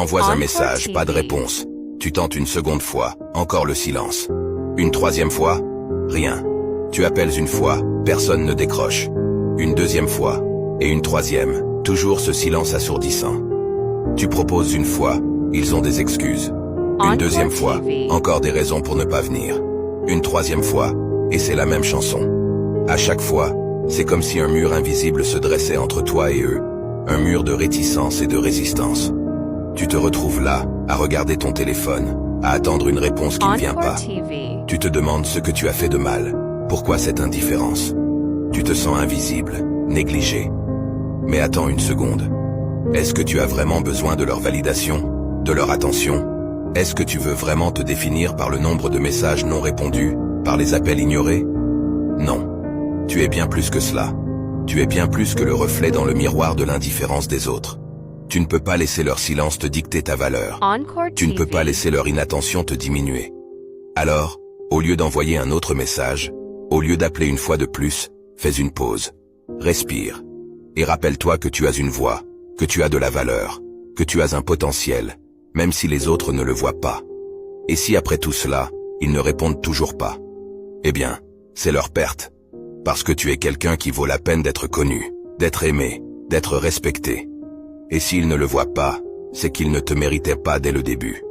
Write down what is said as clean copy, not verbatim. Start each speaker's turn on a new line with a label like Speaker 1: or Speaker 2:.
Speaker 1: Envoies un message, pas de réponse. Tu tentes une seconde fois, encore le silence. Une troisième fois, rien. Tu appelles une fois, personne ne décroche. Une deuxième fois, et une troisième, toujours ce silence assourdissant. Tu proposes une fois, ils ont des excuses. Une deuxième fois, encore des raisons pour ne pas venir. Une troisième fois, et c'est la même chanson. À chaque fois, c'est comme si un mur invisible se dressait entre toi et eux, un mur de réticence et de résistance. Tu te retrouves là, à regarder ton téléphone, à attendre une réponse qui ne vient pas. Tu te demandes ce que tu as fait de mal, pourquoi cette indifférence. Tu te sens invisible, négligé. Mais attends une seconde. Est-ce que tu as vraiment besoin de leur validation, de leur attention? Est-ce que tu veux vraiment te définir par le nombre de messages non répondus, par les appels ignorés? Non. Tu es bien plus que cela. Tu es bien plus que le reflet dans le miroir de l'indifférence des autres. Tu ne peux pas laisser leur silence te dicter ta valeur. Tu ne peux pas laisser leur inattention te diminuer. Alors, au lieu d'envoyer un autre message, au lieu d'appeler une fois de plus, fais une pause. Respire. Et rappelle-toi que tu as une voix, que tu as de la valeur, que tu as un potentiel, même si les autres ne le voient pas. Et si après tout cela, ils ne répondent toujours pas? Eh bien, c'est leur perte. Parce que tu es quelqu'un qui vaut la peine d'être connu, d'être aimé, d'être respecté. Et s'ils ne le voient pas, c'est qu'ils ne te méritaient pas dès le début.